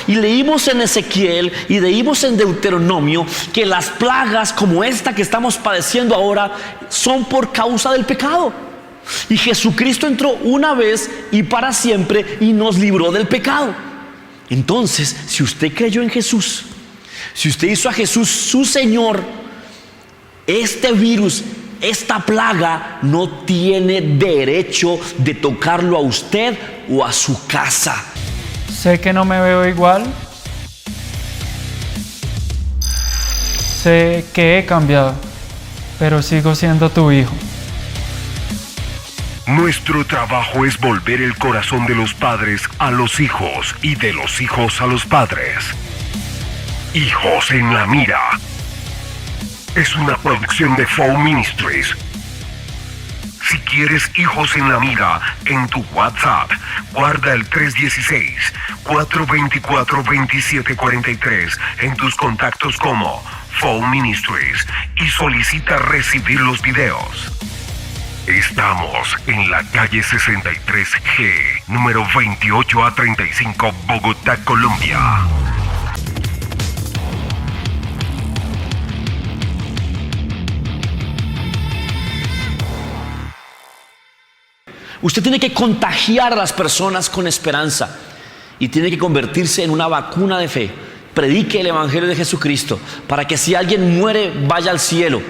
Y leímos en Ezequiel y leímos en Deuteronomio que las plagas como esta que estamos padeciendo ahora son por causa del pecado. Y Jesucristo entró una vez y para siempre y nos libró del pecado. Entonces, si usted creyó en Jesús, si usted hizo a Jesús su Señor, este virus, esta plaga no tiene derecho de tocarlo a usted o a su casa. Sé que no me veo igual. Sé que he cambiado, pero sigo siendo tu hijo. Nuestro trabajo es volver el corazón de los padres a los hijos y de los hijos a los padres. Hijos en la Mira es una producción de Foe Ministries. Si quieres Hijos en la Mira en tu WhatsApp, guarda el 316-424-2743 en tus contactos como Foe Ministries y solicita recibir los videos. Estamos en la calle 63G, número 28A35, Bogotá, Colombia. Usted tiene que contagiar a las personas con esperanza y tiene que convertirse en una vacuna de fe. Predique el Evangelio de Jesucristo para que si alguien muere vaya al cielo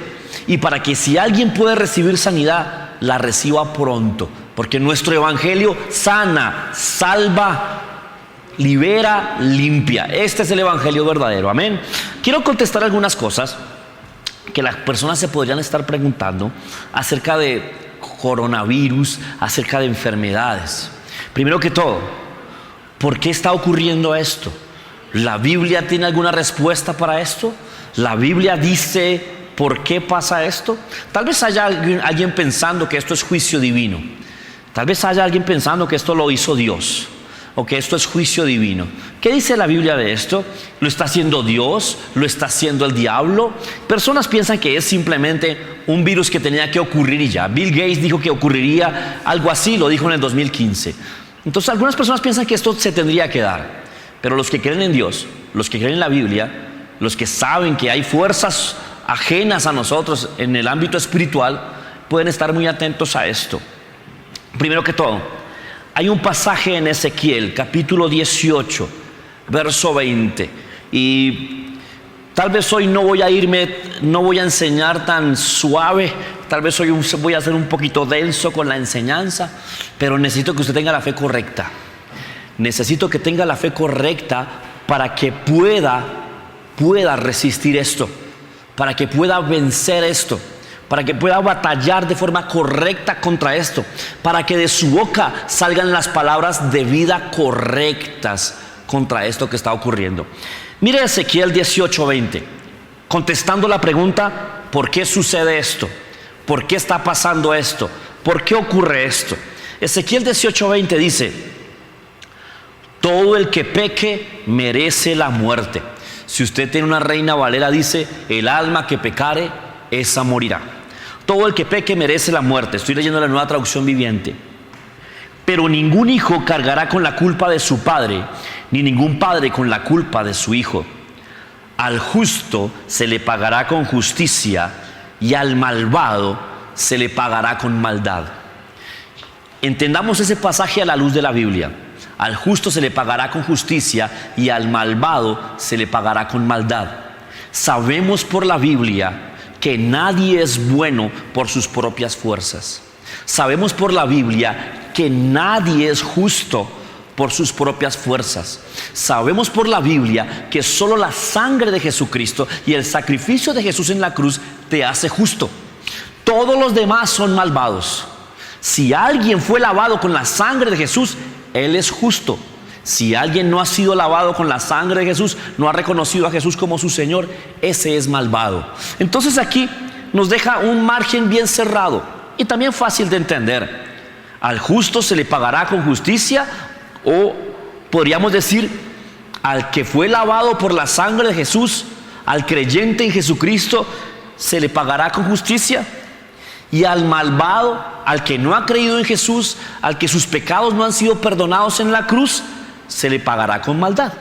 y para que si alguien puede recibir sanidad la reciba pronto, porque nuestro Evangelio sana, salva, libera, limpia. Este es el Evangelio verdadero, amén. Quiero contestar algunas cosas que las personas se podrían estar preguntando acerca de coronavirus, acerca de enfermedades. Primero que todo, ¿por qué está ocurriendo esto? ¿La Biblia tiene alguna respuesta para esto? ¿La Biblia dice por qué pasa esto? Tal vez haya alguien pensando que esto es juicio divino. Tal vez haya alguien pensando que esto lo hizo Dios o que esto es juicio divino. ¿Qué dice la Biblia de esto? ¿Lo está haciendo Dios? ¿Lo está haciendo el diablo? Personas piensan que es simplemente un virus que tenía que ocurrir y ya. Bill Gates dijo que ocurriría algo así, lo dijo en el 2015. Entonces algunas personas piensan que esto se tendría que dar. Pero los que creen en Dios, los que creen en la Biblia, los que saben que hay fuerzas ajenas a nosotros en el ámbito espiritual, pueden estar muy atentos a esto. Primero que todo, hay un pasaje en Ezequiel, capítulo 18, verso 20. Y tal vez hoy no voy a enseñar tan suave, tal vez hoy voy a ser un poquito denso con la enseñanza, pero necesito que usted tenga la fe correcta. Necesito que tenga la fe correcta para que pueda resistir esto, para que pueda vencer esto, para que pueda batallar de forma correcta contra esto, para que de su boca salgan las palabras de vida correctas contra esto que está ocurriendo. Mire Ezequiel 18:20, contestando la pregunta, ¿por qué sucede esto? ¿Por qué está pasando esto? ¿Por qué ocurre esto? Ezequiel 18:20 dice: todo el que peque merece la muerte. Si usted tiene una Reina Valera, dice: el alma que pecare, esa morirá. Todo el que peque merece la muerte. Estoy leyendo la Nueva Traducción Viviente. Pero ningún hijo cargará con la culpa de su padre, ni ningún padre con la culpa de su hijo. Al justo se le pagará con justicia, y al malvado se le pagará con maldad. Entendamos ese pasaje a la luz de la Biblia. Al justo se le pagará con justicia y al malvado se le pagará con maldad. Sabemos por la Biblia que nadie es bueno por sus propias fuerzas. Sabemos por la Biblia que nadie es justo por sus propias fuerzas. Sabemos por la Biblia que solo la sangre de Jesucristo y el sacrificio de Jesús en la cruz te hace justo. Todos los demás son malvados. Si alguien fue lavado con la sangre de Jesús, Él es justo. Si alguien no ha sido lavado con la sangre de Jesús, no ha reconocido a Jesús como su Señor, ese es malvado. Entonces aquí nos deja un margen bien cerrado y también fácil de entender. Al justo se le pagará con justicia, o podríamos decir, al que fue lavado por la sangre de Jesús, al creyente en Jesucristo, se le pagará con justicia. Y al malvado, al que no ha creído en Jesús, al que sus pecados no han sido perdonados en la cruz, se le pagará con maldad.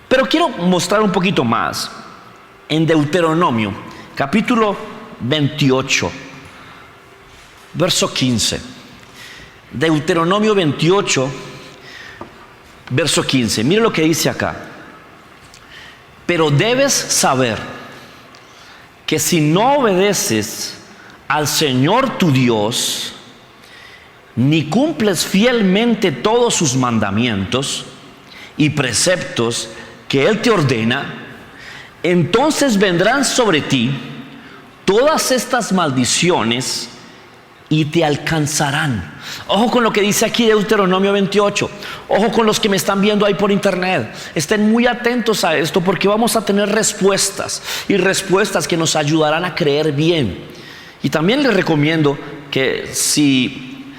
Pero quiero mostrar un poquito más en Deuteronomio, capítulo 28, verso 15. Deuteronomio 28, verso 15. Mire lo que dice acá. Pero debes saber que si no obedeces al Señor tu Dios, ni cumples fielmente todos sus mandamientos y preceptos que Él te ordena, entonces vendrán sobre ti todas estas maldiciones y te alcanzarán. Ojo con lo que dice aquí Deuteronomio 28. Ojo con los que me están viendo ahí por internet. Estén muy atentos a esto, porque vamos a tener respuestas, y respuestas que nos ayudarán a creer bien. Y también les recomiendo que si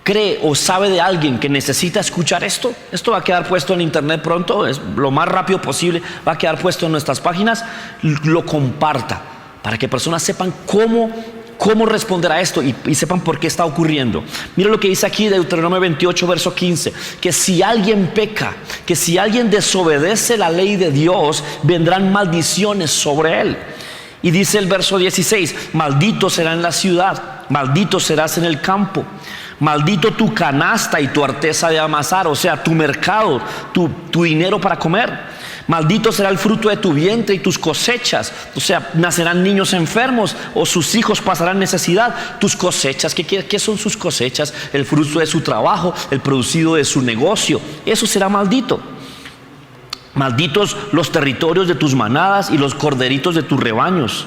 cree o sabe de alguien que necesita escuchar esto va a quedar puesto en internet pronto, es lo más rápido posible, va a quedar puesto en nuestras páginas, lo comparta para que personas sepan cómo responder a esto y sepan por qué está ocurriendo. Mira lo que dice aquí Deuteronomio 28, verso 15, que si alguien peca, que si alguien desobedece la ley de Dios, vendrán maldiciones sobre él. Y dice el verso 16, maldito será en la ciudad, maldito serás en el campo, maldito tu canasta y tu arteza de amasar, o sea, tu mercado, tu dinero para comer. Maldito será el fruto de tu vientre y tus cosechas, o sea, nacerán niños enfermos o sus hijos pasarán necesidad. Tus cosechas, ¿qué son sus cosechas? El fruto de su trabajo, el producido de su negocio, eso será maldito. Malditos los territorios de tus manadas y los corderitos de tus rebaños.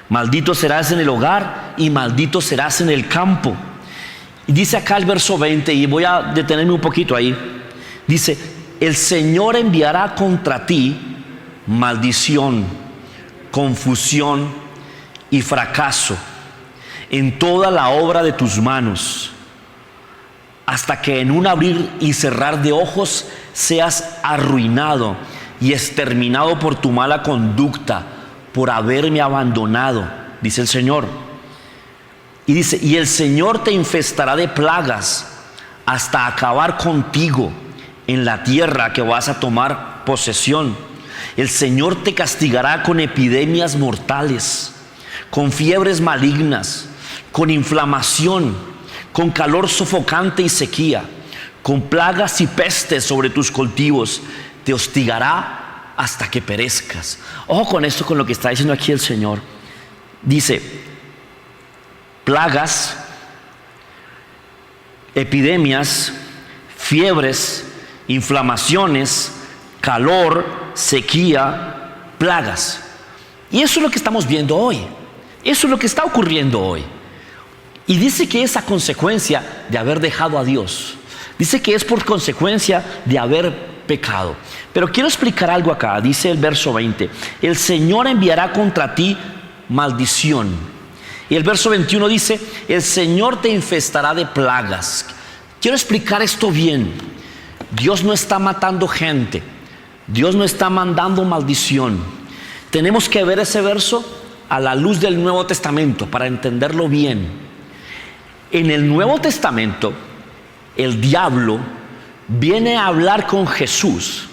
Maldito serás en el hogar y maldito serás en el campo. Y dice acá el verso 20, y voy a detenerme un poquito ahí. Dice: el Señor enviará contra ti maldición, confusión y fracaso en toda la obra de tus manos, hasta que en un abrir y cerrar de ojos seas arruinado y exterminado por tu mala conducta, por haberme abandonado, dice el Señor. Y dice: y el Señor te infestará de plagas hasta acabar contigo en la tierra que vas a tomar posesión. El Señor te castigará con epidemias mortales, con fiebres malignas, con inflamación, con calor sofocante y sequía, con plagas y pestes sobre tus cultivos. Te hostigará hasta que perezcas. Ojo con esto, con lo que está diciendo aquí el Señor. Dice: plagas, epidemias, fiebres, inflamaciones, calor, sequía, plagas. Y eso es lo que estamos viendo hoy. Eso es lo que está ocurriendo hoy. Y dice que es a consecuencia de haber dejado a Dios. Dice que es por consecuencia de haber pecado. Pero quiero explicar algo acá. Dice el verso 20: el Señor enviará contra ti maldición. Y el verso 21 dice: el Señor te infestará de plagas. Quiero explicar esto bien. Dios no está matando gente. Dios no está mandando maldición. Tenemos que ver ese verso a la luz del Nuevo Testamento para entenderlo bien. En el Nuevo Testamento, el diablo viene a hablar con Jesús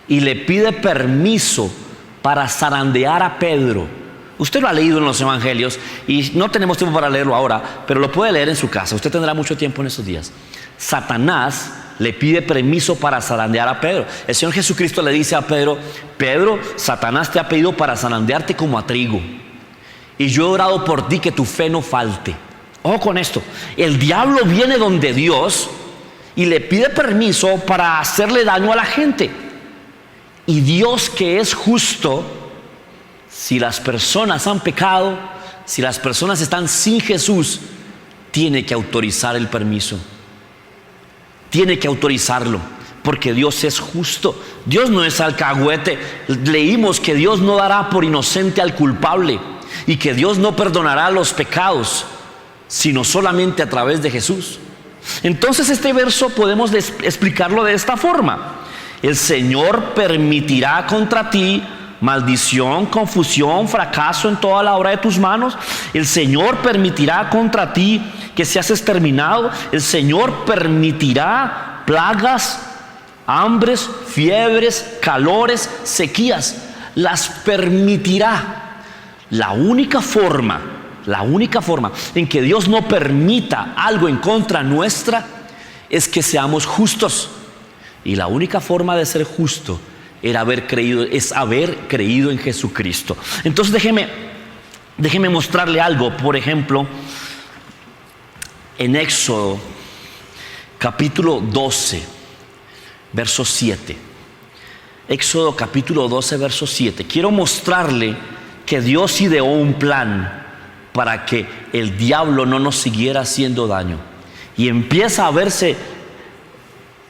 y le pide permiso para zarandear a Pedro. Usted lo ha leído en los evangelios y no tenemos tiempo para leerlo ahora, pero lo puede leer en su casa. Usted tendrá mucho tiempo en estos días. Satanás le pide permiso para zarandear a Pedro. El Señor Jesucristo le dice a Pedro: Pedro, Satanás te ha pedido para zarandearte como a trigo, y yo he orado por ti que tu fe no falte. Ojo con esto. El diablo viene donde Dios y le pide permiso para hacerle daño a la gente. Y Dios, que es justo, si las personas han pecado, si las personas están sin Jesús, tiene que autorizar el permiso. Tiene que autorizarlo, porque Dios es justo. Dios no es alcahuete. Leímos que Dios no dará por inocente al culpable y que Dios no perdonará los pecados, sino solamente a través de Jesús. Entonces este verso podemos explicarlo de esta forma: el Señor permitirá contra ti maldición, confusión, fracaso en toda la obra de tus manos. El Señor permitirá contra ti que seas exterminado. El Señor permitirá plagas hambres, fiebres, calores, sequías, las permitirá. La única forma en que Dios no permita algo en contra nuestra es que seamos justos. Y la única forma de ser justo es haber creído en Jesucristo. Entonces déjeme mostrarle algo. Por ejemplo, en Éxodo capítulo 12, verso 7. Éxodo capítulo 12, verso 7. Quiero mostrarle que Dios ideó un plan para que el diablo no nos siguiera haciendo daño. Y empieza a verse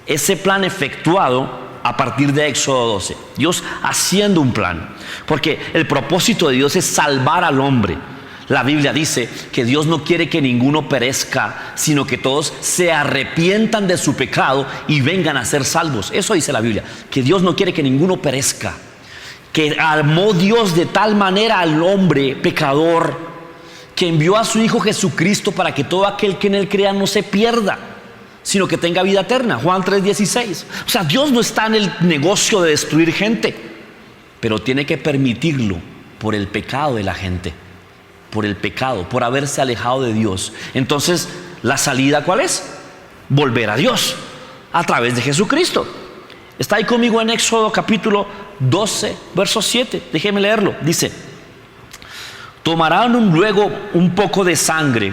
ese plan efectuado a partir de Éxodo 12. Dios haciendo un plan. Porque el propósito de Dios es salvar al hombre. La Biblia dice que Dios no quiere que ninguno perezca, sino que todos se arrepientan de su pecado y vengan a ser salvos. Eso dice la Biblia, que Dios no quiere que ninguno perezca. Que amó Dios de tal manera al hombre pecador, que envió a su Hijo Jesucristo para que todo aquel que en él crea no se pierda, sino que tenga vida eterna. Juan 3:16. O sea, Dios no está en el negocio de destruir gente, pero tiene que permitirlo por el pecado de la gente, por el pecado, por haberse alejado de Dios. Entonces, ¿la salida cuál es? Volver a Dios a través de Jesucristo. Está ahí conmigo en Éxodo capítulo 12, verso 7. Déjeme leerlo. Dice: tomarán luego un poco de sangre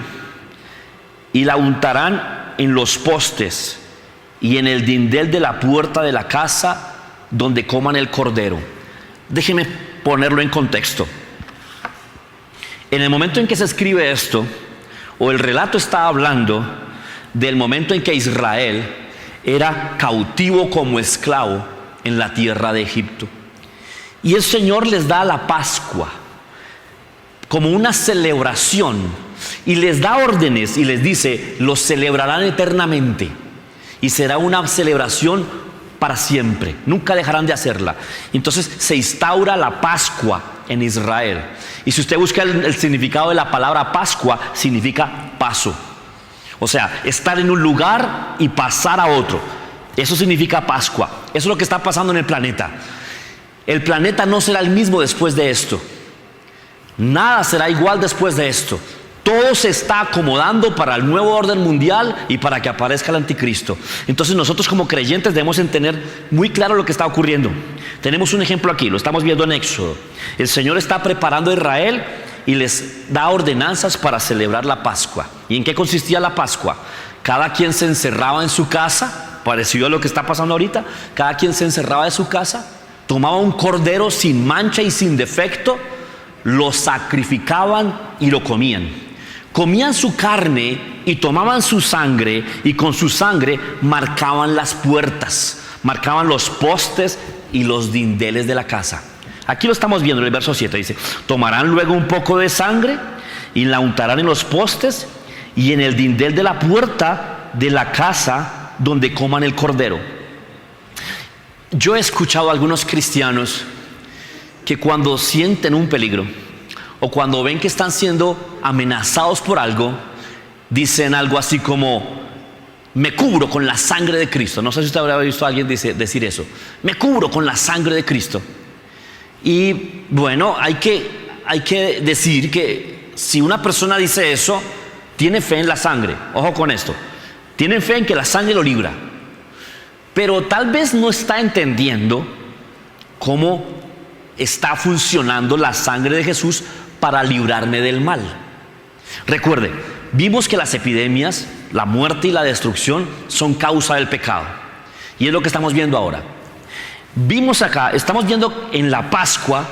y la untarán en los postes y en el dindel de la puerta de la casa donde coman el cordero. Déjeme ponerlo en contexto. En el momento en que se escribe esto, o el relato está hablando del momento en que Israel era cautivo como esclavo en la tierra de Egipto. Y el Señor les da la Pascua como una celebración y les da órdenes y les dice: los celebrarán eternamente y será una celebración para siempre, nunca dejarán de hacerla. Entonces se instaura la Pascua en Israel. Y si usted busca el significado de la palabra Pascua, significa paso. O sea, estar en un lugar y pasar a otro. Eso significa Pascua. Eso es lo que está pasando en el planeta. El planeta no será el mismo después de esto. Nada será igual después de esto. Todo se está acomodando para el nuevo orden mundial y para que aparezca el anticristo. Entonces nosotros como creyentes debemos entender muy claro lo que está ocurriendo. Tenemos un ejemplo aquí, lo estamos viendo en Éxodo. El Señor está preparando a Israel y les da ordenanzas para celebrar la Pascua. ¿Y en qué consistía la Pascua? Cada quien se encerraba en su casa, parecido a lo que está pasando ahorita. Cada quien se encerraba en su casa, tomaba un cordero sin mancha y sin defecto, lo sacrificaban y lo comían. Comían su carne y tomaban su sangre, y con su sangre marcaban las puertas, marcaban los postes y los dindeles de la casa. Aquí lo estamos viendo en el verso 7, dice: tomarán luego un poco de sangre y la untarán en los postes y en el dindel de la puerta de la casa donde coman el cordero. Yo he escuchado a algunos cristianos que cuando sienten un peligro o cuando ven que están siendo amenazados por algo, dicen algo así como: me cubro con la sangre de Cristo. No sé si usted habrá visto a alguien decir eso: me cubro con la sangre de Cristo. Y bueno, hay que decir que si una persona dice eso, tiene fe en la sangre. Ojo con esto: tiene fe en que la sangre lo libra, pero tal vez no está entendiendo cómo está funcionando la sangre de Jesús para librarme del mal. Recuerde, vimos que las epidemias, la muerte y la destrucción son causa del pecado, y es lo que estamos viendo ahora. Vimos acá, estamos viendo en la Pascua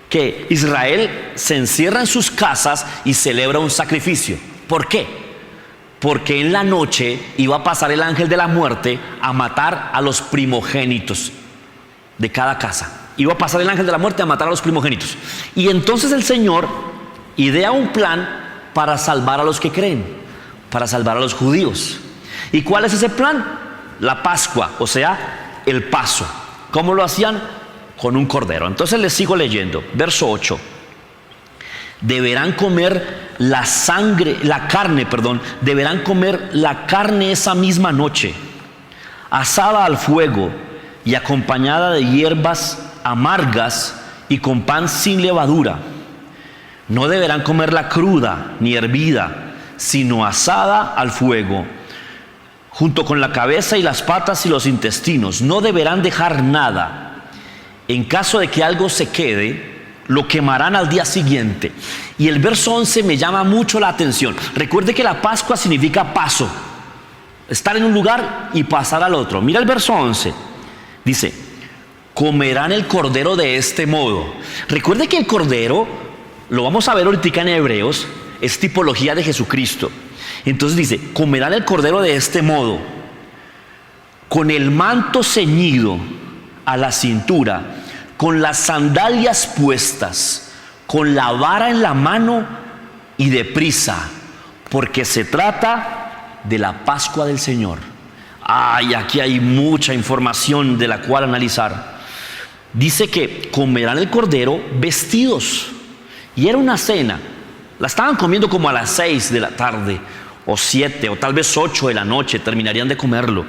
que Israel se encierra en sus casas y celebra un sacrificio. ¿Por qué? Porque en la noche iba a pasar el ángel de la muerte a matar a los primogénitos de cada casa. Iba a pasar el ángel de la muerte a matar a los primogénitos. Y entonces el Señor idea un plan para salvar a los que creen, para salvar a los judíos. ¿Y cuál es ese plan? La Pascua, o sea, el paso. ¿Cómo lo hacían? Con un cordero. Entonces les sigo leyendo. Verso 8. Deberán comer deberán comer la carne esa misma noche, asada al fuego y acompañada de hierbas amargas y con pan sin levadura. No deberán comerla cruda ni hervida, sino asada al fuego, junto con la cabeza y las patas y los intestinos. No deberán dejar nada. En caso de que algo se quede, lo quemarán al día siguiente. Y el verso 11 me llama mucho la atención. Recuerde que la Pascua significa paso, estar en un lugar y pasar al otro. Mira el verso 11, dice: comerán el cordero de este modo. Recuerde que el cordero, lo vamos a ver ahorita en Hebreos, es tipología de Jesucristo. Entonces dice: comerán el cordero de este modo, con el manto ceñido a la cintura, con las sandalias puestas, con la vara en la mano y deprisa, porque se trata de la Pascua del Señor. Ay, aquí hay mucha información de la cual analizar. Dice que comerán el cordero vestidos. Y era una cena. La estaban comiendo como a las 6 de la tarde, o 7, o tal vez 8 de la noche, terminarían de comerlo.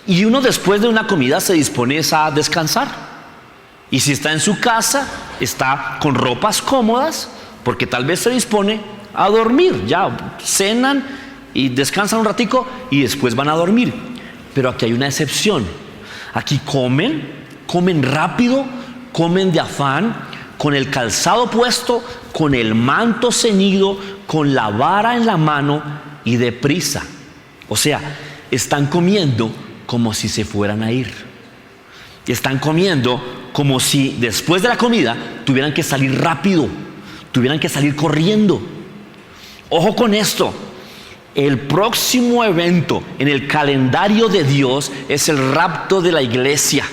Y uno después de una comida se dispone a descansar. Y si está en su casa, está con ropas cómodas, porque tal vez se dispone a dormir. Ya cenan y descansan un ratico y después van a dormir. Pero aquí hay una excepción. Aquí comen rápido, comen de afán, con el calzado puesto, con el manto ceñido, con la vara en la mano y deprisa. O sea, están comiendo como si se fueran a ir. Están comiendo como si después de la comida tuvieran que salir rápido, tuvieran que salir corriendo. Ojo con esto. El próximo evento en el calendario de Dios es el rapto de la iglesia.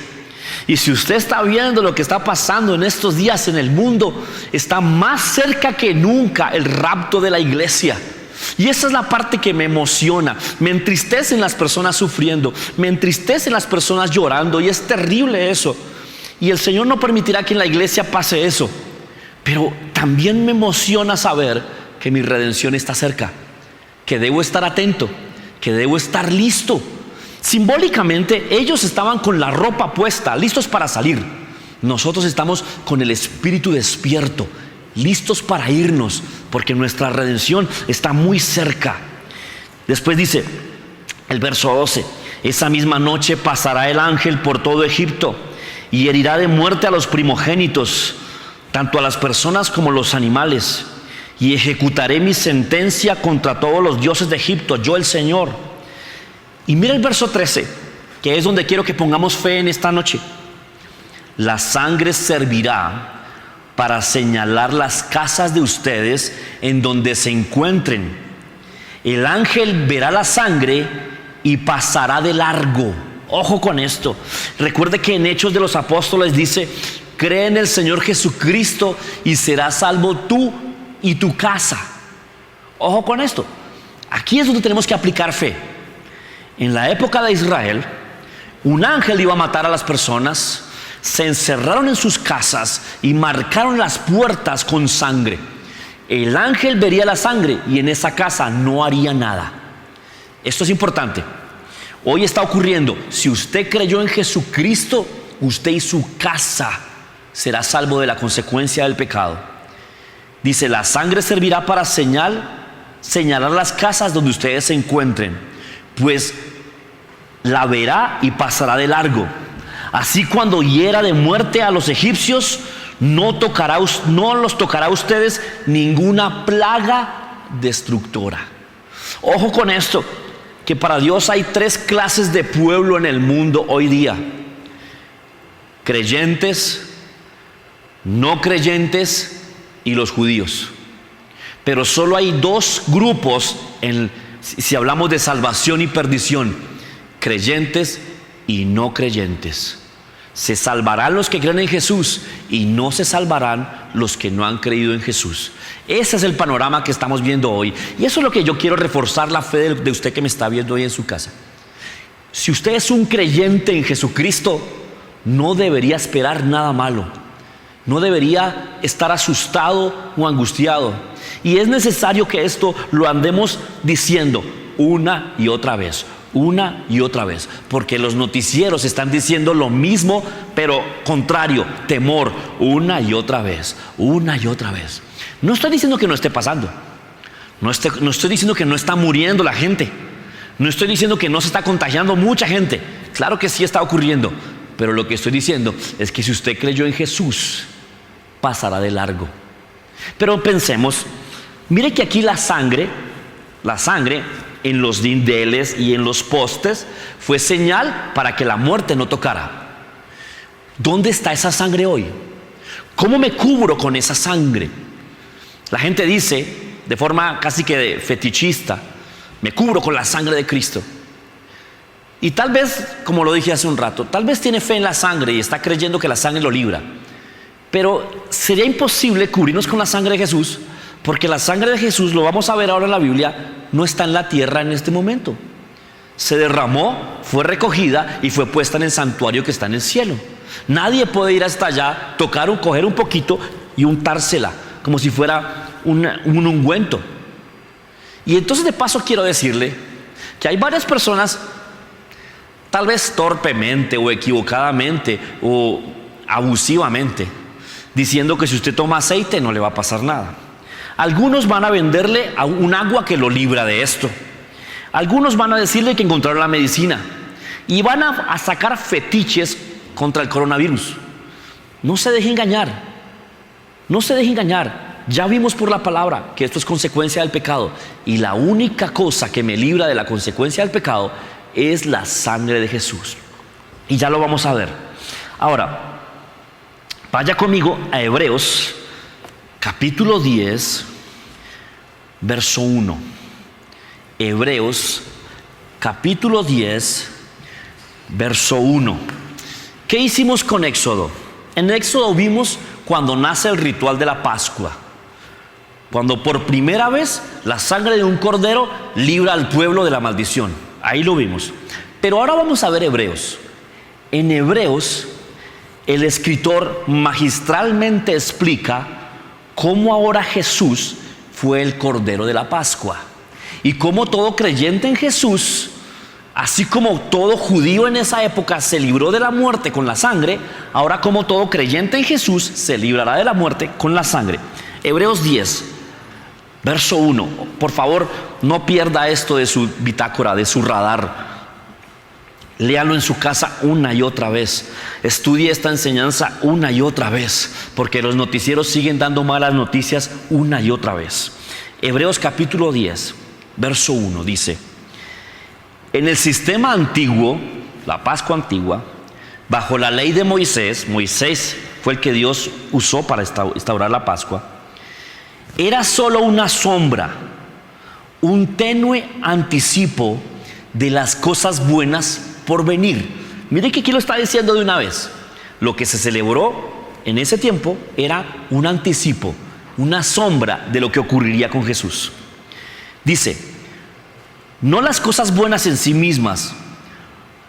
Y si usted está viendo lo que está pasando en estos días en el mundo, está más cerca que nunca el rapto de la iglesia. Y esa es la parte que me emociona. Me entristecen las personas sufriendo, me entristecen las personas llorando, y es terrible eso. Y el Señor no permitirá que en la iglesia pase eso. Pero también me emociona saber que mi redención está cerca, que debo estar atento, que debo estar listo. Simbólicamente ellos estaban con la ropa puesta, listos para salir. Nosotros estamos con el espíritu despierto, listos para irnos, porque nuestra redención está muy cerca. Después dice el verso 12: esa misma noche pasará el ángel por todo Egipto y herirá de muerte a los primogénitos, tanto a las personas como a los animales, y ejecutaré mi sentencia contra todos los dioses de Egipto, yo el Señor. Y mira el verso 13, que es donde quiero que pongamos fe en esta noche. La sangre servirá para señalar las casas de ustedes en donde se encuentren. El ángel verá la sangre y pasará de largo. Ojo con esto. Recuerde que en Hechos de los Apóstoles dice: cree en el Señor Jesucristo y serás salvo tú y tu casa. Ojo con esto. Aquí es donde tenemos que aplicar fe. En la época de Israel, un ángel iba a matar a las personas. Se encerraron en sus casas y marcaron las puertas con sangre. El ángel vería la sangre y en esa casa no haría nada. Esto es importante. Hoy está ocurriendo. Si usted creyó en Jesucristo, usted y su casa será salvo de la consecuencia del pecado. Dice: la sangre servirá para señalar las casas donde ustedes se encuentren, pues la verá y pasará de largo. Así, cuando hiera de muerte a los egipcios, no los tocará a ustedes ninguna plaga destructora. Ojo con esto, que para Dios hay 3 clases de pueblo en el mundo hoy día: creyentes, no creyentes y los judíos. Pero solo hay 2 grupos si hablamos de salvación y perdición: creyentes y no creyentes. Se salvarán los que creen en Jesús y no se salvarán los que no han creído en Jesús. Ese es el panorama que estamos viendo hoy, y eso es lo que yo quiero reforzar: la fe de usted que me está viendo hoy en su casa. Si usted es un creyente en Jesucristo, no debería esperar nada malo, no debería estar asustado o angustiado. Y es necesario que esto lo andemos diciendo una y otra vez: una y otra vez, porque los noticieros están diciendo lo mismo, pero contrario, temor, una y otra vez, una y otra vez. No estoy diciendo que no esté pasando, no estoy diciendo que no está muriendo la gente, no estoy diciendo que no se está contagiando mucha gente, claro que sí está ocurriendo, pero lo que estoy diciendo es que si usted creyó en Jesús, pasará de largo. Pero pensemos, mire que aquí la sangre en los dinteles y en los postes fue señal para que la muerte no tocara. ¿Dónde está esa sangre hoy? ¿Cómo me cubro con esa sangre? La gente dice de forma casi que fetichista, me cubro con la sangre de Cristo. Y tal vez, como lo dije hace un rato, tal vez tiene fe en la sangre y está creyendo que la sangre lo libra. Pero sería imposible cubrirnos con la sangre de Jesús, porque la sangre de Jesús, lo vamos a ver ahora en la Biblia, no está en la tierra en este momento. Se derramó, fue recogida y fue puesta en el santuario que está en el cielo. Nadie puede ir hasta allá, coger un poquito y untársela, como si fuera un ungüento. Y entonces de paso quiero decirle que hay varias personas, tal vez torpemente o equivocadamente o abusivamente, diciendo que si usted toma aceite no le va a pasar nada. Algunos van a venderle un agua que lo libra de esto. Algunos van a decirle que encontraron la medicina y van a sacar fetiches contra el coronavirus. No se deje engañar, no se deje engañar. Ya vimos por la palabra que esto es consecuencia del pecado, y la única cosa que me libra de la consecuencia del pecado es la sangre de Jesús, y ya lo vamos a ver. Ahora, vaya conmigo a Hebreos capítulo 10, verso 1. Hebreos capítulo 10, verso 1. ¿Qué hicimos con Éxodo? En Éxodo vimos cuando nace el ritual de la Pascua, cuando por primera vez la sangre de un cordero libra al pueblo de la maldición. Ahí lo vimos. Pero ahora vamos a ver Hebreos. En Hebreos, el escritor magistralmente explica cómo ahora Jesús fue el Cordero de la Pascua, y cómo todo creyente en Jesús, así como todo judío en esa época se libró de la muerte con la sangre, ahora como todo creyente en Jesús se librará de la muerte con la sangre. Hebreos 10, verso 1. Por favor, no pierda esto de su bitácora, de su radar. Léalo en su casa una y otra vez. Estudie esta enseñanza una y otra vez, porque los noticieros siguen dando malas noticias una y otra vez. Hebreos capítulo 10, verso 1 dice: en el sistema antiguo, la Pascua antigua, bajo la ley de Moisés fue el que Dios usó para instaurar la Pascua, era solo una sombra, un tenue anticipo de las cosas buenas por venir. Mire que aquí lo está diciendo de una vez. Lo que se celebró en ese tiempo era un anticipo, una sombra de lo que ocurriría con Jesús. Dice: no las cosas buenas en sí mismas.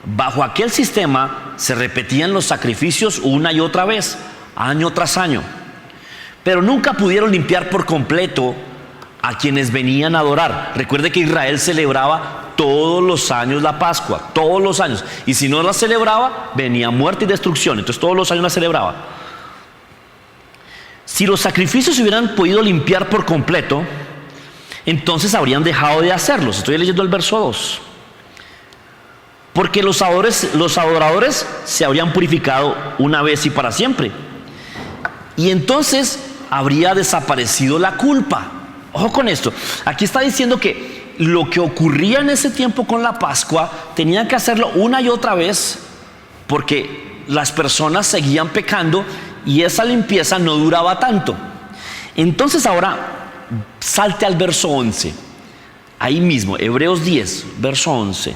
Bajo aquel sistema se repetían los sacrificios una y otra vez, año tras año, pero nunca pudieron limpiar por completo a quienes venían a adorar. Recuerde que Israel celebraba todos los años la Pascua, todos los años, y si no la celebraba, venía muerte y destrucción. Entonces todos los años la celebraba. Si los sacrificios se hubieran podido limpiar por completo, entonces habrían dejado de hacerlos. Estoy leyendo el verso 2. Porque los adoradores se habrían purificado una vez y para siempre, y entonces habría desaparecido la culpa. Ojo con esto. Aquí está diciendo que lo que ocurría en ese tiempo con la Pascua tenían que hacerlo una y otra vez, porque las personas seguían pecando y esa limpieza no duraba tanto. Entonces ahora salte al verso 11. Ahí mismo, Hebreos 10, verso 11.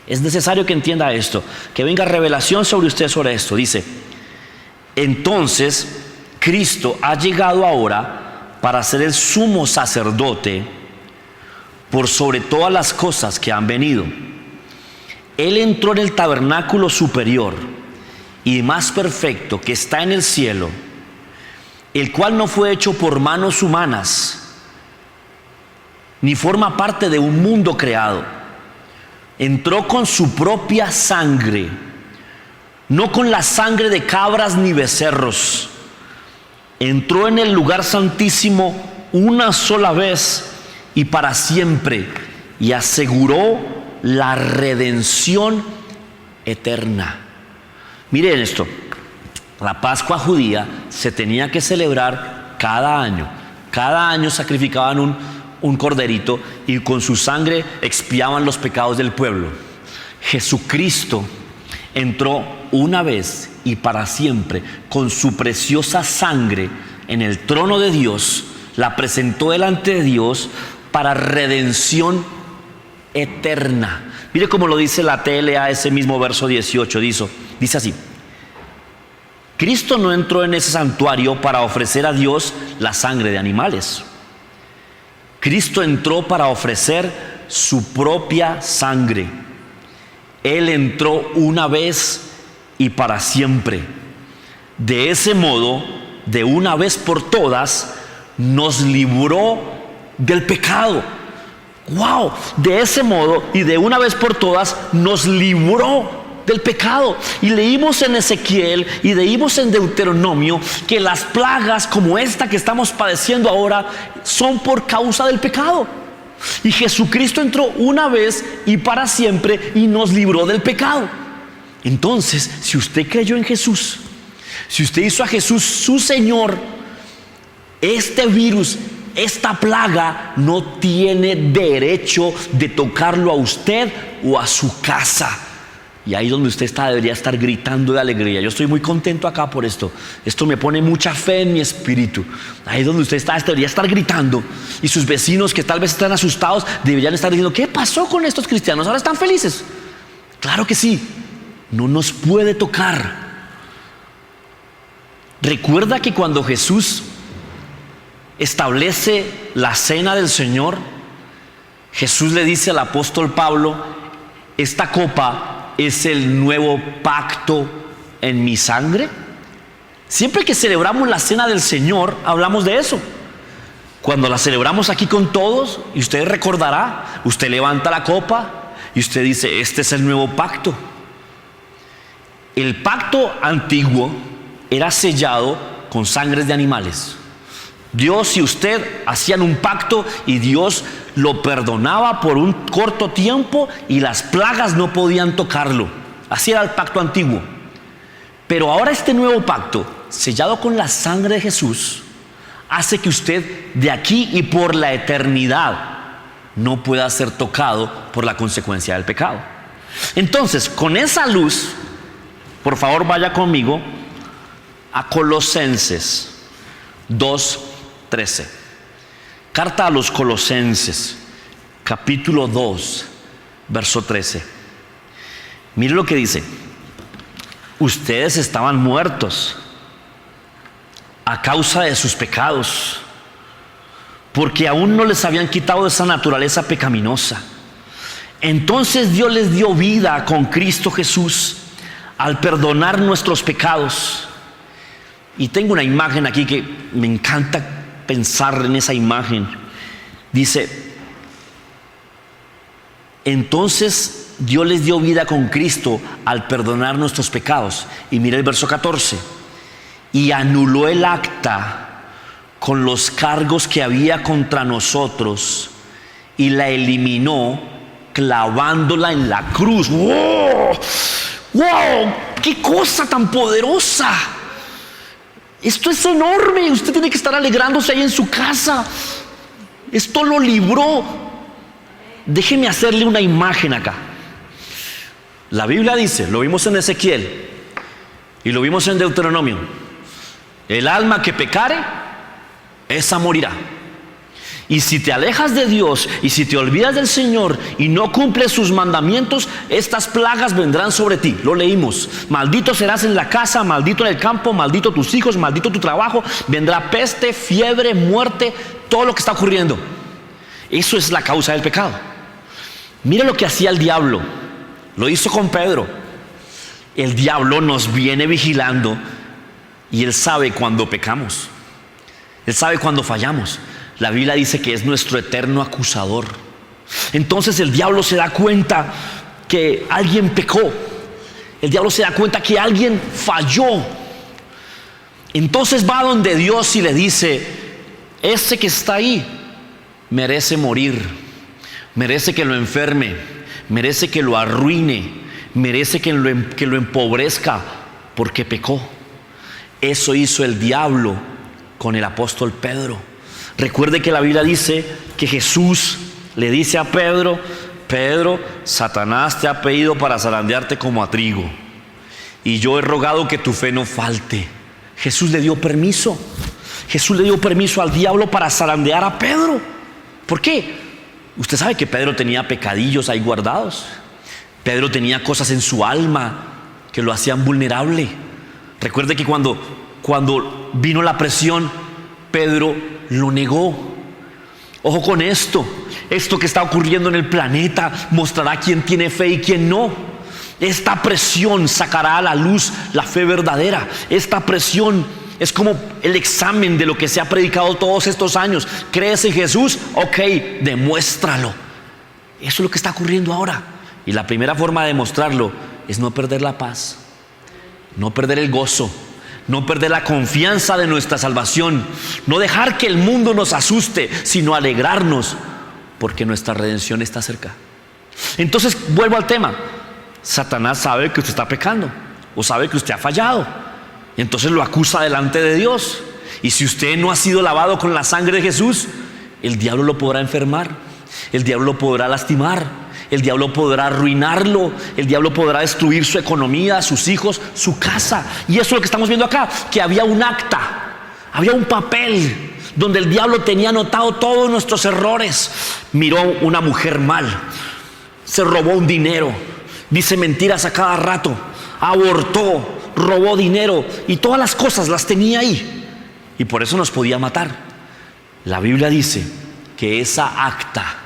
Es necesario que entienda esto, que venga revelación sobre usted sobre esto. Dice: entonces Cristo ha llegado ahora para ser el sumo sacerdote por sobre todas las cosas que han venido. Él entró en el tabernáculo superior y más perfecto que está en el cielo, el cual no fue hecho por manos humanas, ni forma parte de un mundo creado, entró con su propia sangre, no con la sangre de cabras ni becerros. Entró en el lugar santísimo una sola vez y para siempre, y aseguró la redención eterna. Miren esto, la Pascua judía se tenía que celebrar cada año. Cada año sacrificaban un corderito y con su sangre expiaban los pecados del pueblo. Jesucristo entró una vez y para siempre con su preciosa sangre en el trono de Dios, la presentó delante de Dios para redención eterna. Mire cómo lo dice la TLA, ese mismo verso 18, dice así: Cristo no entró en ese santuario para ofrecer a Dios la sangre de animales. Cristo entró para ofrecer su propia sangre. Él entró una vez y para siempre. De ese modo, de una vez por todas, nos libró del pecado. ¡Wow! De ese modo y de una vez por todas, nos libró del pecado. Y leímos en Ezequiel y leímos en Deuteronomio que las plagas como esta que estamos padeciendo ahora son por causa del pecado. Y Jesucristo entró una vez y para siempre y nos libró del pecado. Entonces, si usted creyó en Jesús, si usted hizo a Jesús su Señor, este virus, esta plaga no tiene derecho de tocarlo a usted o a su casa. Y ahí donde usted está debería estar gritando de alegría. Yo estoy muy contento acá por esto. Esto me pone mucha fe en mi espíritu. Ahí donde usted está debería estar gritando. Y sus vecinos que tal vez están asustados deberían estar diciendo: ¿qué pasó con estos cristianos? ¿Ahora están felices? Claro que sí. No nos puede tocar. Recuerda que cuando Jesús establece la cena del Señor, Jesús le dice al apóstol Pablo: esta copa es el nuevo pacto en mi sangre. Siempre que celebramos la cena del Señor, hablamos de eso. Cuando la celebramos aquí con todos, y usted recordará, usted levanta la copa y usted dice: este es el nuevo pacto. El pacto antiguo era sellado con sangres de animales. Dios y usted hacían un pacto y Dios lo perdonaba por un corto tiempo y las plagas no podían tocarlo. Así era el pacto antiguo. Pero ahora este nuevo pacto, sellado con la sangre de Jesús, hace que usted de aquí y por la eternidad no pueda ser tocado por la consecuencia del pecado. Entonces, con esa luz, por favor vaya conmigo a Colosenses 2:13. Carta a los Colosenses, capítulo 2, verso 13. Mire lo que dice: ustedes estaban muertos a causa de sus pecados, porque aún no les habían quitado esa naturaleza pecaminosa. Entonces Dios les dio vida con Cristo Jesús al perdonar nuestros pecados. Y tengo una imagen aquí que me encanta pensar en esa imagen. Dice: entonces Dios les dio vida con Cristo al perdonar nuestros pecados. Y mira el verso 14: y anuló el acta con los cargos que había contra nosotros y la eliminó clavándola en la cruz. ¡Wow! ¡Wow! ¡Qué cosa tan poderosa! Esto es enorme. Usted tiene que estar alegrándose ahí en su casa. Esto lo libró. Déjeme hacerle una imagen acá. La Biblia dice, lo vimos en Ezequiel y lo vimos en Deuteronomio: el alma que pecare, esa morirá. Y si te alejas de Dios y si te olvidas del Señor y no cumples sus mandamientos, estas plagas vendrán sobre ti. Lo leímos: maldito serás en la casa, maldito en el campo, maldito tus hijos, maldito tu trabajo. Vendrá peste, fiebre, muerte, todo lo que está ocurriendo. Eso es la causa del pecado. Mira lo que hacía el diablo. Lo hizo con Pedro. El diablo nos viene vigilando y él sabe cuando pecamos. Él sabe cuando fallamos. La Biblia dice que es nuestro eterno acusador. Entonces el diablo se da cuenta que alguien pecó. El diablo se da cuenta que alguien falló. Entonces va donde Dios y le dice: ese que está ahí merece morir, merece que lo enferme, merece que lo arruine, merece que lo empobrezca porque pecó. Eso hizo el diablo con el apóstol Pedro. Recuerde que la Biblia dice que Jesús le dice a Pedro: Pedro, Satanás te ha pedido para zarandearte como a trigo, y yo he rogado que tu fe no falte. Jesús le dio permiso. Jesús le dio permiso al diablo para zarandear a Pedro. ¿Por qué? Usted sabe que Pedro tenía pecadillos ahí guardados. Pedro tenía cosas en su alma que lo hacían vulnerable. Recuerde que cuando vino la presión, Pedro lo negó. Ojo con esto. Esto que está ocurriendo en el planeta mostrará quién tiene fe y quién no. Esta presión sacará a la luz la fe verdadera. Esta presión es como el examen de lo que se ha predicado todos estos años. ¿Crees en Jesús? Ok, demuéstralo. Eso es lo que está ocurriendo ahora. Y la primera forma de demostrarlo es no perder la paz, no perder el gozo, no perder la confianza de nuestra salvación, no dejar que el mundo nos asuste, sino alegrarnos porque nuestra redención está cerca. Entonces vuelvo al tema. Satanás sabe que usted está pecando o sabe que usted ha fallado, y entonces lo acusa delante de Dios. Y si usted no ha sido lavado con la sangre de Jesús, el diablo lo podrá enfermar, el diablo lo podrá lastimar, el diablo podrá arruinarlo, el diablo podrá destruir su economía, sus hijos, su casa. Y eso es lo que estamos viendo acá, que había un acta, había un papel donde el diablo tenía anotado todos nuestros errores. Miró una mujer mal, se robó un dinero, dice mentiras a cada rato, abortó, robó dinero, y todas las cosas las tenía ahí, y por eso nos podía matar. La Biblia dice que esa acta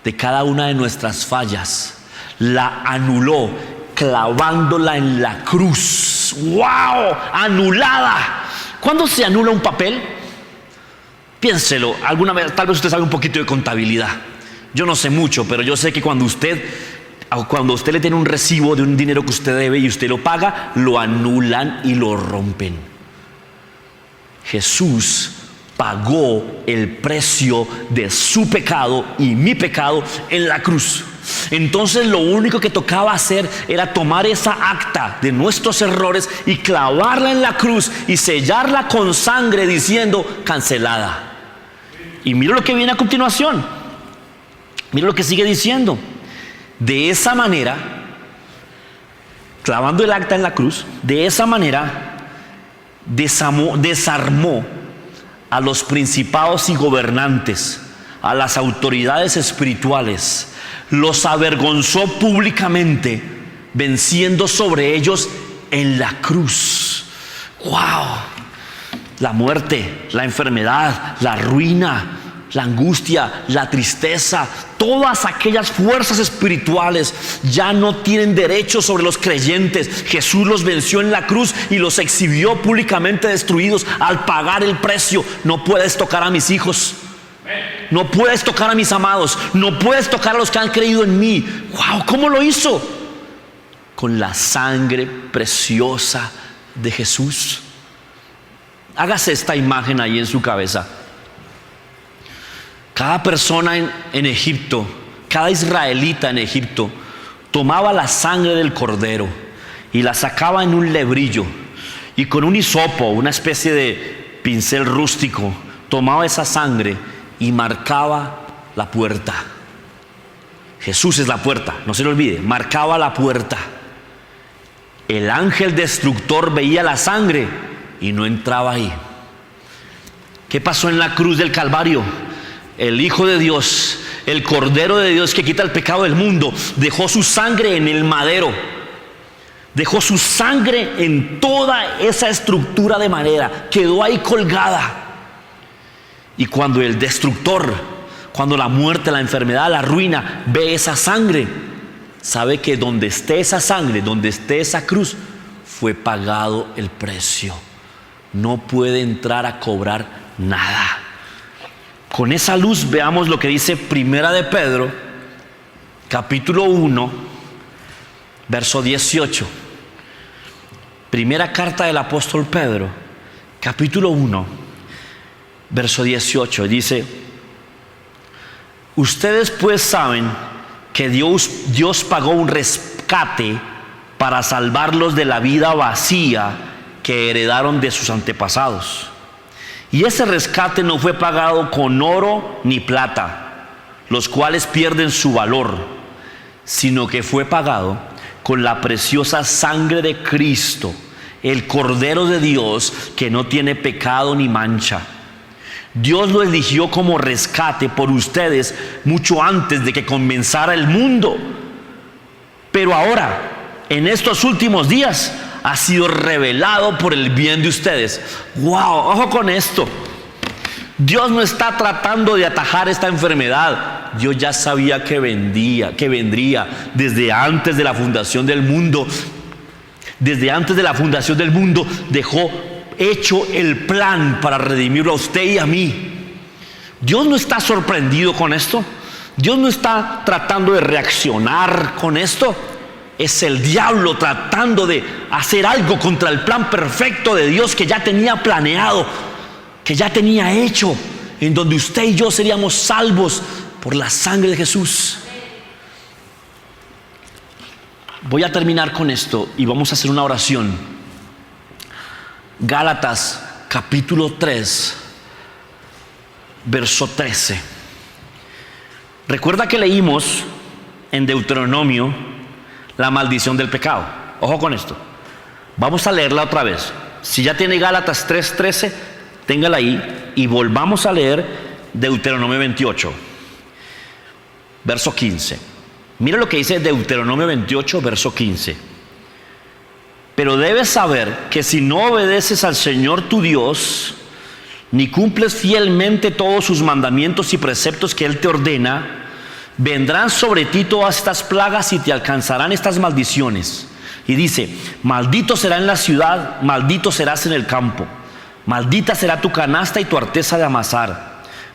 de cada una de nuestras fallas la anuló clavándola en la cruz. ¡Wow! Anulada. ¿Cuándo se anula un papel? Piénselo, alguna vez, tal vez usted sabe un poquito de contabilidad. Yo no sé mucho, pero yo sé que cuando usted le tiene un recibo de un dinero que usted debe y usted lo paga, lo anulan y lo rompen. Jesús pagó el precio de su pecado y mi pecado en la cruz. Entonces lo único que tocaba hacer era tomar esa acta de nuestros errores y clavarla en la cruz y sellarla con sangre diciendo: cancelada. Y mira lo que viene a continuación. Mira lo que sigue diciendo. De esa manera, clavando el acta en la cruz, de esa manera desarmó a los principados y gobernantes, a las autoridades espirituales, los avergonzó públicamente, venciendo sobre ellos en la cruz. ¡Wow! La muerte, la enfermedad, la ruina, la angustia, la tristeza, todas aquellas fuerzas espirituales ya no tienen derecho sobre los creyentes. Jesús los venció en la cruz y los exhibió públicamente destruidos al pagar el precio. No puedes tocar a mis hijos, no puedes tocar a mis amados, no puedes tocar a los que han creído en mí. ¡Wow! ¿Cómo lo hizo? Con la sangre preciosa de Jesús. Hágase esta imagen ahí en su cabeza. Cada persona en Egipto, cada israelita en Egipto, tomaba la sangre del cordero y la sacaba en un lebrillo, y con un hisopo, una especie de pincel rústico, tomaba esa sangre y marcaba la puerta. Jesús es la puerta, no se lo olvide, marcaba la puerta. El ángel destructor veía la sangre y no entraba ahí. ¿Qué pasó en la cruz del Calvario? El Hijo de Dios, el Cordero de Dios que quita el pecado del mundo, dejó su sangre en el madero, dejó su sangre en toda esa estructura de madera, quedó ahí colgada. Y cuando el destructor, cuando la muerte, la enfermedad, la ruina ve esa sangre, sabe que donde esté esa sangre, donde esté esa cruz, fue pagado el precio. No puede entrar a cobrar nada. Con esa luz veamos lo que dice Primera de Pedro, capítulo 1, verso 18. Primera carta del apóstol Pedro, capítulo 1, verso 18. Dice: ustedes pues saben que Dios pagó un rescate para salvarlos de la vida vacía que heredaron de sus antepasados. Y ese rescate no fue pagado con oro ni plata, los cuales pierden su valor, sino que fue pagado con la preciosa sangre de Cristo, el Cordero de Dios, que no tiene pecado ni mancha. Dios lo eligió como rescate por ustedes mucho antes de que comenzara el mundo. Pero ahora, en estos últimos días, ha sido revelado por el bien de ustedes. ¡Wow! Ojo con esto. Dios no está tratando de atajar esta enfermedad. Dios ya sabía que vendría desde antes de la fundación del mundo. Desde antes de la fundación del mundo dejó hecho el plan para redimirlo a usted y a mí. Dios no está sorprendido con esto. Dios no está tratando de reaccionar con esto. Es el diablo tratando de hacer algo contra el plan perfecto de Dios que ya tenía planeado, que ya tenía hecho, en donde usted y yo seríamos salvos por la sangre de Jesús. Voy a terminar con esto y vamos a hacer una oración. Gálatas capítulo 3, verso 13. Recuerda que leímos en Deuteronomio la maldición del pecado. Ojo con esto. Vamos a leerla otra vez. Si ya tiene Gálatas 3:13, téngala ahí y volvamos a leer Deuteronomio 28, verso 15. Mira lo que dice Deuteronomio 28, verso 15. Pero debes saber que si no obedeces al Señor tu Dios, ni cumples fielmente todos sus mandamientos y preceptos que Él te ordena, vendrán sobre ti todas estas plagas y te alcanzarán estas maldiciones. Y dice: maldito será en la ciudad, maldito serás en el campo, maldita será tu canasta y tu arteza de amasar.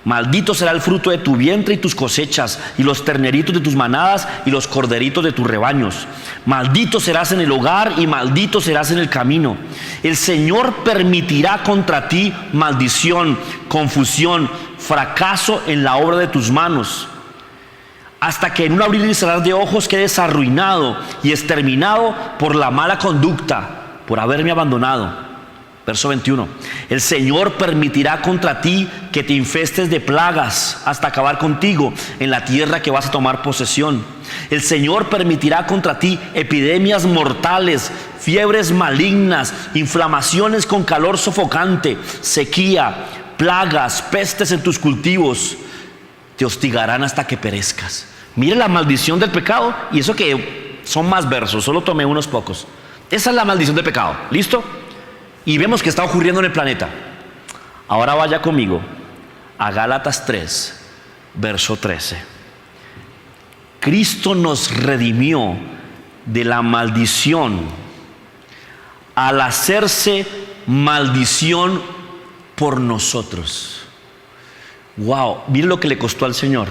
Maldito será el fruto de tu vientre y tus cosechas, y los terneritos de tus manadas y los corderitos de tus rebaños. Maldito serás en el hogar y maldito serás en el camino. El Señor permitirá contra ti maldición, confusión, fracaso en la obra de tus manos, hasta que en un abrir y cerrar de ojos quedes arruinado y exterminado por la mala conducta, por haberme abandonado. Verso 21. El Señor permitirá contra ti que te infestes de plagas hasta acabar contigo en la tierra que vas a tomar posesión. El Señor permitirá contra ti epidemias mortales, fiebres malignas, inflamaciones con calor sofocante, sequía, plagas, pestes en tus cultivos. Te hostigarán hasta que perezcas. Mire la maldición del pecado, y eso que son más versos, solo tomé unos pocos. Esa es la maldición del pecado. ¿Listo? Y vemos que está ocurriendo en el planeta. Ahora vaya conmigo a Gálatas 3, verso 13. Cristo nos redimió de la maldición al hacerse maldición por nosotros. Wow, miren lo que le costó al Señor.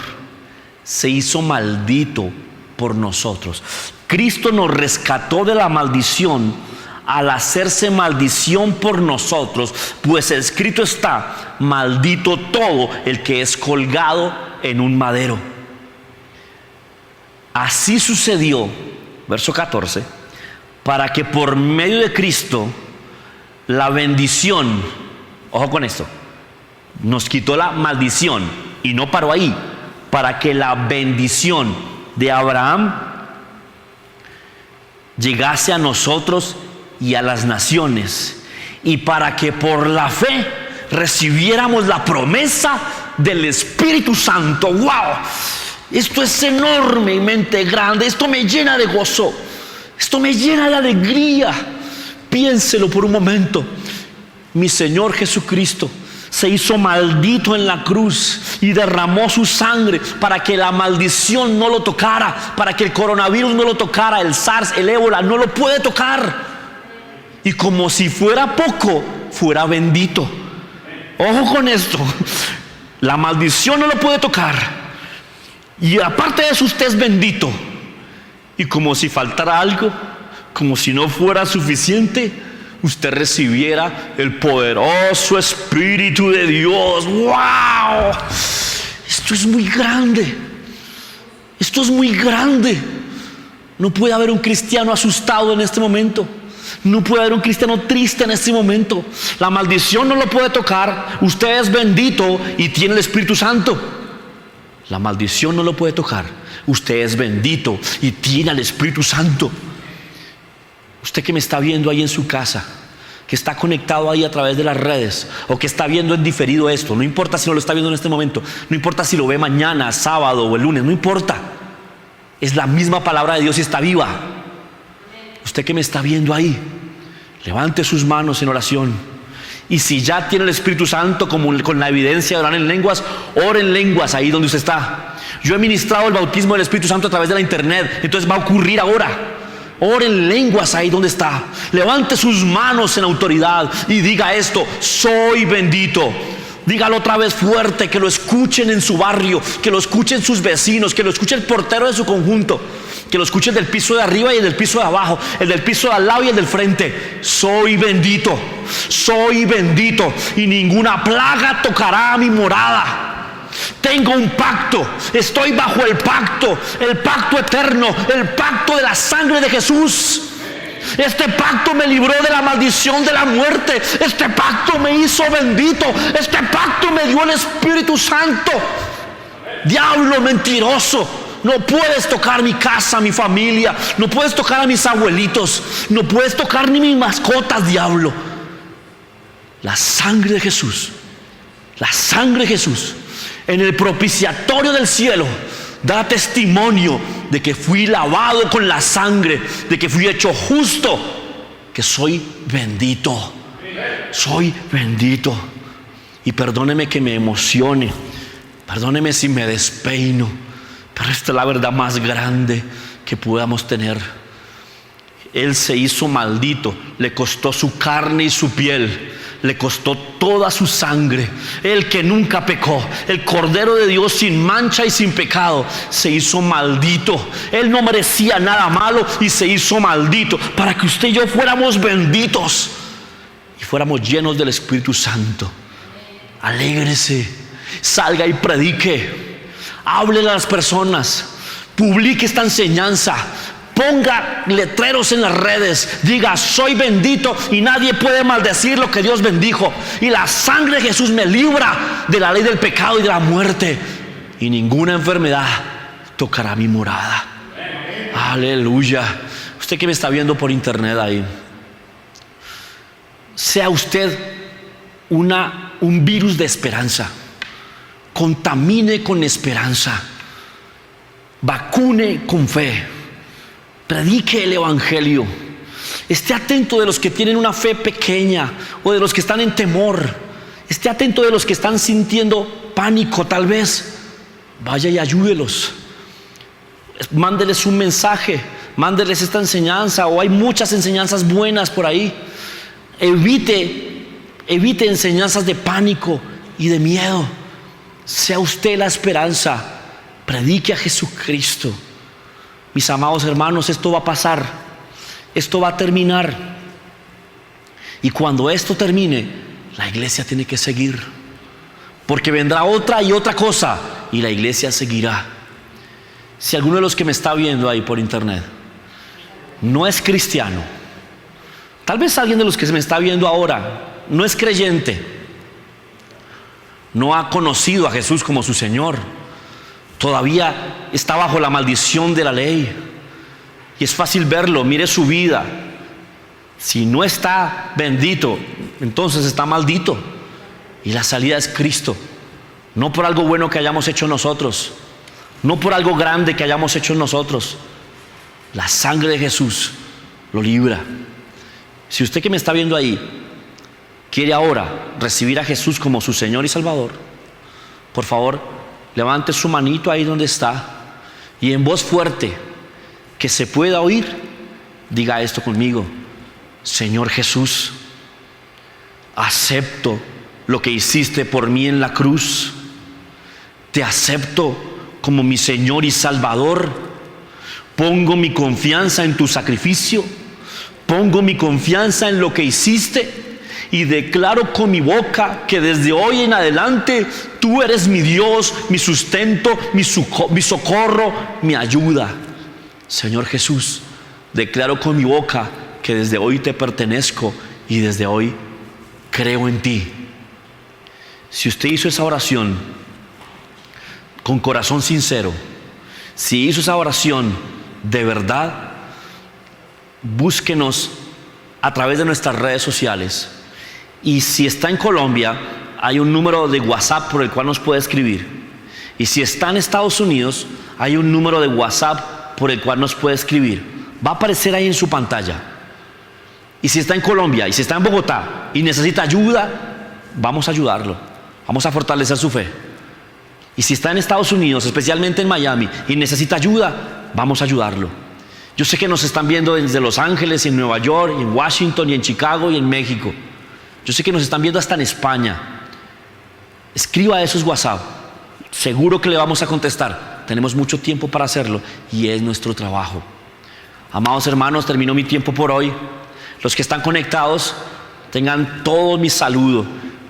Se hizo maldito por nosotros. Cristo nos rescató de la maldición al hacerse maldición por nosotros, pues escrito está: maldito todo el que es colgado en un madero. Así sucedió, verso 14, para que por medio de Cristo la bendición, ojo con esto, nos quitó la maldición y no paró ahí, para que la bendición de Abraham llegase a nosotros y a las naciones, y para que por la fe recibiéramos la promesa del Espíritu Santo. ¡Wow! Esto es enormemente grande. Esto me llena de gozo. Esto me llena de alegría. Piénselo por un momento. Mi Señor Jesucristo se hizo maldito en la cruz y derramó su sangre para que la maldición no lo tocara, para que el coronavirus no lo tocara, el SARS, el ébola no lo puede tocar. Y como si fuera poco, fuera bendito. Ojo con esto. La maldición no lo puede tocar. Y aparte de eso, usted es bendito. y como si faltara algo, como si no fuera suficiente, usted recibiera el poderoso Espíritu de Dios. ¡Wow! Esto es muy grande. Esto es muy grande. No puede haber un cristiano asustado en este momento. No puede haber un cristiano triste en este momento. La maldición no lo puede tocar. Usted es bendito y tiene el Espíritu Santo. La maldición no lo puede tocar. Usted es bendito y tiene al Espíritu Santo. Usted que me está viendo ahí en su casa, que está conectado ahí a través de las redes, o que está viendo en diferido esto, no importa si no lo está viendo en este momento, no importa si lo ve mañana, sábado o el lunes, no importa. Es la misma palabra de Dios y está viva. Usted que me está viendo ahí, levante sus manos en oración. Y si ya tiene el Espíritu Santo, como con la evidencia de orar en lenguas, ore en lenguas ahí donde usted está. Yo he ministrado el bautismo del Espíritu Santo a través de la internet, entonces va a ocurrir ahora. Ore en lenguas ahí donde está. Levante sus manos en autoridad y diga esto: soy bendito. Dígalo otra vez fuerte, que lo escuchen en su barrio, que lo escuchen sus vecinos, que lo escuche el portero de su conjunto, que lo escuchen del piso de arriba y el del piso de abajo, el del piso de al lado y el del frente. Soy bendito y ninguna plaga tocará mi morada. Tengo un pacto, estoy bajo el pacto eterno, el pacto de la sangre de Jesús. Este pacto me libró de la maldición de la muerte. Este pacto me hizo bendito. Este pacto me dio el Espíritu Santo. Diablo mentiroso, no puedes tocar mi casa, mi familia, no puedes tocar a mis abuelitos, no puedes tocar ni mis mascotas, diablo. La sangre de Jesús, en el propiciatorio del cielo, da testimonio de que fui lavado con la sangre, de que fui hecho justo, que soy bendito. Soy bendito. Y perdóneme que me emocione, perdóneme si me despeino, pero esta es la verdad más grande que podamos tener. Él se hizo maldito, le costó su carne y su piel, le costó toda su sangre. El que nunca pecó, el Cordero de Dios sin mancha y sin pecado, se hizo maldito. Él no merecía nada malo y se hizo maldito para que usted y yo fuéramos benditos y fuéramos llenos del Espíritu Santo. Alégrese, salga y predique, háblele a las personas, publique esta enseñanza. Ponga letreros en las redes, diga: soy bendito y nadie puede maldecir lo que Dios bendijo, y la sangre de Jesús me libra de la ley del pecado y de la muerte, y ninguna enfermedad tocará mi morada. Aleluya. Usted que me está viendo por internet ahí, sea usted un virus de esperanza. Contamine con esperanza, vacune con fe, predique el Evangelio. Esté atento de los que tienen una fe pequeña o de los que están en temor. Esté atento de los que están sintiendo pánico tal vez. Vaya y ayúdelos. Mándeles un mensaje, mándeles esta enseñanza, o hay muchas enseñanzas buenas por ahí. Evite enseñanzas de pánico y de miedo. Sea usted la esperanza. Predique a Jesucristo. Mis amados hermanos, esto va a pasar, esto va a terminar, y cuando esto termine, la iglesia tiene que seguir, porque vendrá otra y otra cosa, y la iglesia seguirá. Si alguno de los que me está viendo ahí por internet no es cristiano, tal vez alguien de los que se me está viendo ahora no es creyente, no ha conocido a Jesús como su Señor, todavía está bajo la maldición de la ley, y es fácil verlo. Mire su vida. Si no está bendito, entonces está maldito, y la salida es Cristo. No por algo bueno que hayamos hecho nosotros, no por algo grande que hayamos hecho nosotros. La sangre de Jesús lo libra. Si usted que me está viendo ahí quiere ahora recibir a Jesús como su Señor y Salvador, por favor, levante su manito ahí donde está y en voz fuerte, que se pueda oír, diga esto conmigo: Señor Jesús, acepto lo que hiciste por mí en la cruz. Te acepto como mi Señor y Salvador. pongo mi confianza en tu sacrificio, pongo mi confianza en lo que hiciste y declaro con mi boca que desde hoy en adelante tú eres mi Dios, mi sustento, mi socorro, mi ayuda. Señor Jesús, declaro con mi boca que desde hoy te pertenezco y desde hoy creo en ti. Si usted hizo esa oración con corazón sincero, si hizo esa oración de verdad, búsquenos a través de nuestras redes sociales. Y si está en Colombia, hay un número de WhatsApp por el cual nos puede escribir. Y si está en Estados Unidos, hay un número de WhatsApp por el cual nos puede escribir. Va a aparecer ahí en su pantalla. Y si está en Colombia, y si está en Bogotá y necesita ayuda, vamos a ayudarlo. Vamos a fortalecer su fe. Y si está en Estados Unidos, especialmente en Miami, y necesita ayuda, vamos a ayudarlo. Yo sé que nos están viendo desde Los Ángeles, y en Nueva York, y en Washington, y en Chicago, y en México. Yo sé que nos están viendo hasta en España. Escriba esos WhatsApp. Seguro que le vamos a contestar. Tenemos mucho tiempo para hacerlo y es nuestro trabajo. Amados hermanos, termino mi tiempo por hoy. Los que están conectados, tengan todo mi saludo.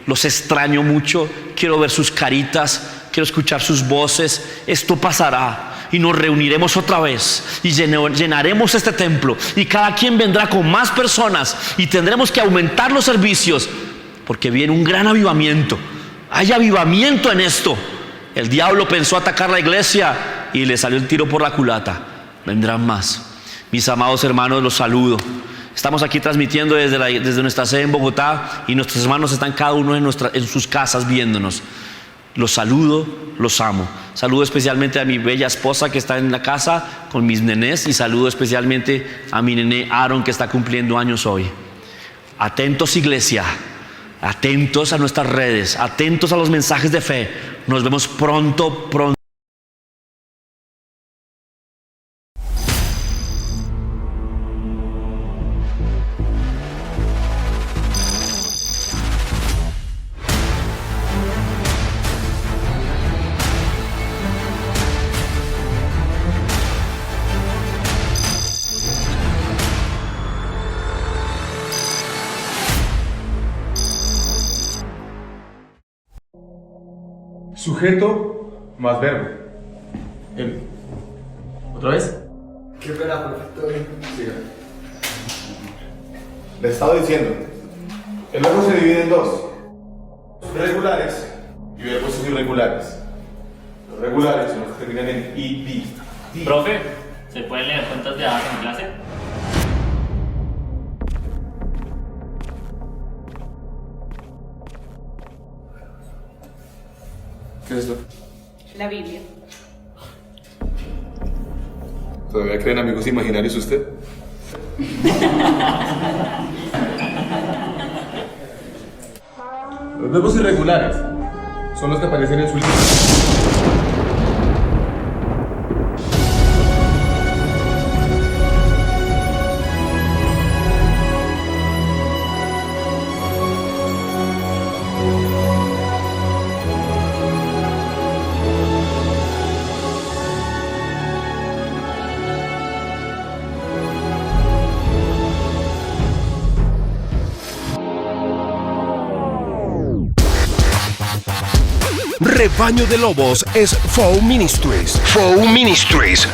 Los extraño mucho. Quiero ver sus caritas. Quiero escuchar sus voces. Esto pasará. Y nos reuniremos otra vez y llenaremos este templo y cada quien vendrá con más personas y tendremos que aumentar los servicios porque viene un gran avivamiento. Hay avivamiento en esto. El diablo pensó atacar la iglesia y le salió el tiro por la culata. Vendrán más. Mis amados hermanos, los saludo. Estamos aquí transmitiendo desde nuestra sede en Bogotá y nuestros hermanos están cada uno en sus casas viéndonos. Los saludo, los amo. Saludo especialmente a mi bella esposa que está en la casa con mis nenés y saludo especialmente a mi nené Aaron que está cumpliendo años hoy. Atentos, iglesia, atentos a nuestras redes, atentos a los mensajes de fe. Nos vemos pronto. Sujeto más verbo. Él. ¿Otra vez? Qué pena, perfecto. Siga. Le estaba diciendo, el verbo se divide en dos: regulares y verbos irregulares. Los regulares son los que terminan en id. Profe, ¿se pueden leer cuentas de hadas en clase? ¿Qué es esto? La Biblia. ¿Todavía creen amigos imaginarios usted? Los verbos irregulares son los que aparecen en su libro. Rebaño de Lobos es Foe Ministries. Foe Ministries.